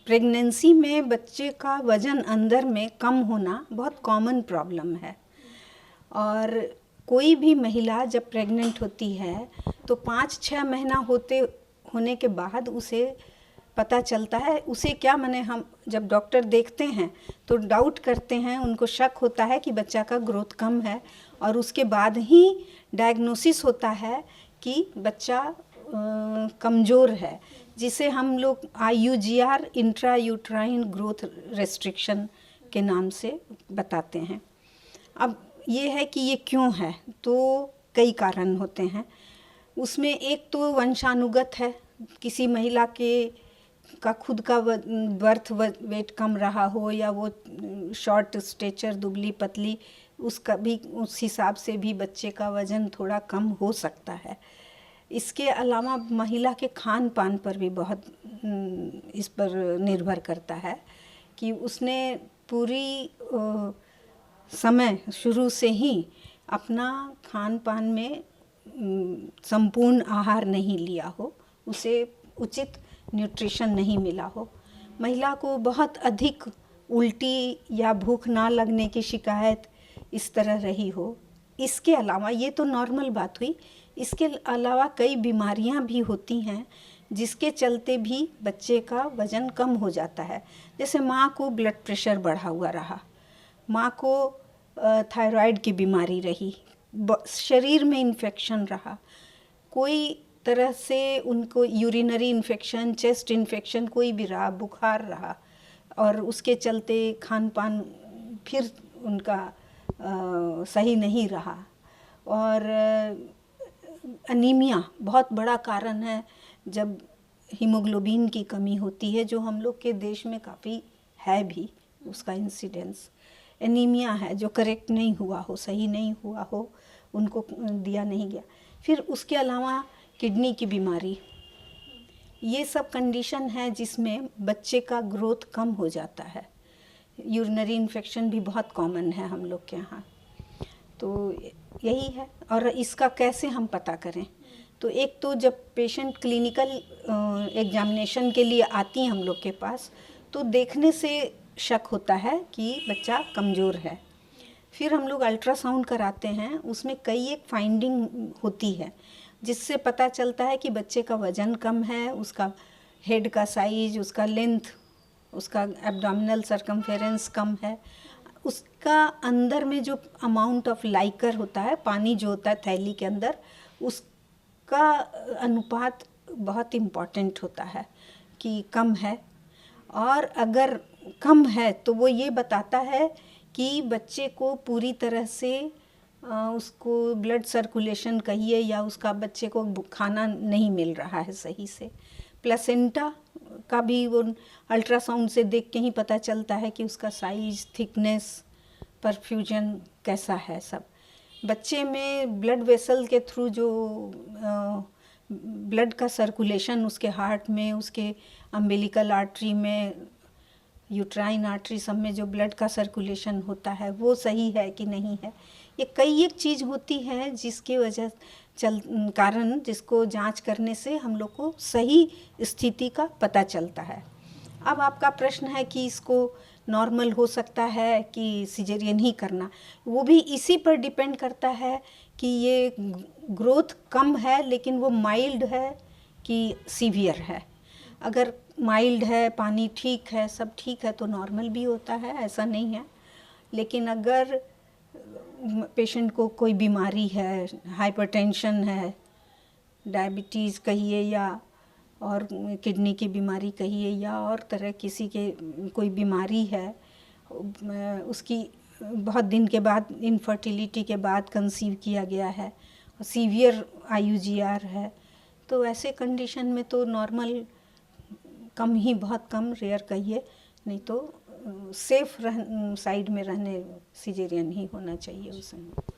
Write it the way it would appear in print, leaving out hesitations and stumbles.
Pregnancy में बच्चे का वज़न अंदर में कम होना बहुत कॉमन प्रॉब्लम है। और कोई भी महिला जब प्रेग्नेंट होती है तो 5-6 महीना होने के बाद उसे पता चलता है, उसे क्या माने, हम जब डॉक्टर देखते हैं तो डाउट करते हैं, उनको शक होता है कि बच्चा का ग्रोथ कम है, और उसके बाद ही डायग्नोसिस होता है कि बच्चा कमज़ोर है, जिसे हम लोग IUGR intra uterine growth restriction के नाम से बताते हैं। अब ये है कि ये क्यों है, तो कई कारण होते हैं उसमें। एक तो वंशानुगत है, किसी महिला का खुद का बर्थ वेट कम रहा हो, या वो शॉर्ट स्टेचर, दुबली पतली, उसका भी उस हिसाब से भी बच्चे का वज़न थोड़ा कम हो सकता है। इसके अलावा महिला के खान पान पर भी बहुत इस पर निर्भर करता है कि उसने पूरी समय शुरू से ही अपना खान पान में संपूर्ण आहार नहीं लिया हो, उसे उचित न्यूट्रिशन नहीं मिला हो, महिला को बहुत अधिक उल्टी या भूख ना लगने की शिकायत इस तरह रही हो। इसके अलावा, ये तो नॉर्मल बात हुई, इसके अलावा कई बीमारियां भी होती हैं जिसके चलते भी बच्चे का वज़न कम हो जाता है। जैसे माँ को ब्लड प्रेशर बढ़ा हुआ रहा, माँ को थायराइड की बीमारी रही, शरीर में इन्फेक्शन रहा, कोई तरह से उनको यूरिनरी इन्फेक्शन, चेस्ट इन्फेक्शन कोई भी रहा, बुखार रहा, और उसके चलते खान पान फिर उनका सही नहीं रहा। और अनीमिया बहुत बड़ा कारण है, जब हीमोग्लोबिन की कमी होती है, जो हम लोग के देश में काफ़ी है भी, उसका इंसिडेंस। एनीमिया है जो करेक्ट नहीं हुआ हो, सही नहीं हुआ हो, उनको दिया नहीं गया। फिर उसके अलावा किडनी की बीमारी, ये सब कंडीशन है जिसमें बच्चे का ग्रोथ कम हो जाता है। यूरिनरी इन्फेक्शन भी बहुत कॉमन है हम लोग के यहाँ। तो यही है। और इसका कैसे हम पता करें, तो एक तो जब पेशेंट क्लिनिकल एग्जामिनेशन के लिए आती हैं हम लोग के पास, तो देखने से शक होता है कि बच्चा कमज़ोर है। फिर हम लोग अल्ट्रासाउंड कराते हैं, उसमें कई एक फाइंडिंग होती है जिससे पता चलता है कि बच्चे का वज़न कम है, उसका हेड का साइज, उसका लेंथ, उसका एब्डोमिनल सर्कमफेरेंस कम है, उसका अंदर में जो अमाउंट ऑफ लाइकर होता है, पानी जो होता है थैली के अंदर, उसका अनुपात बहुत इम्पॉर्टेंट होता है कि कम है। और अगर कम है तो वो ये बताता है कि बच्चे को पूरी तरह से उसको ब्लड सर्कुलेशन कहिए, या उसका बच्चे को खाना नहीं मिल रहा है सही से। प्लेसेंटा का भी वो अल्ट्रासाउंड से देख के ही पता चलता है कि उसका साइज, थिकनेस, परफ्यूजन कैसा है सब। बच्चे में ब्लड वेसल के थ्रू जो ब्लड का सर्कुलेशन उसके हार्ट में, उसके अम्बिलिकल आर्टरी में, यूट्राइन आर्टरी सब में जो ब्लड का सर्कुलेशन होता है वो सही है कि नहीं है। ये कई एक चीज़ होती है जिसके वजह कारण जिसको जांच करने से हम लोग को सही स्थिति का पता चलता है। अब आपका प्रश्न है कि इसको नॉर्मल हो सकता है कि सिजेरियन ही करना, वो भी इसी पर डिपेंड करता है कि ये ग्रोथ कम है लेकिन वो माइल्ड है कि सीवियर है। अगर माइल्ड है, पानी ठीक है, सब ठीक है, तो नॉर्मल भी होता है, ऐसा नहीं है। लेकिन अगर पेशेंट को कोई बीमारी है, हाइपरटेंशन है, डायबिटीज़ कहिए, या और किडनी की बीमारी कहिए, या और तरह किसी के कोई बीमारी है, उसकी बहुत दिन के बाद, इनफर्टिलिटी के बाद कंसीव किया गया है, सीवियर IUGR है, तो ऐसे कंडीशन में तो नॉर्मल कम ही, बहुत कम, रेयर कहिए, नहीं तो सेफ साइड में रहने सिजेरियन ही होना चाहिए उस समय।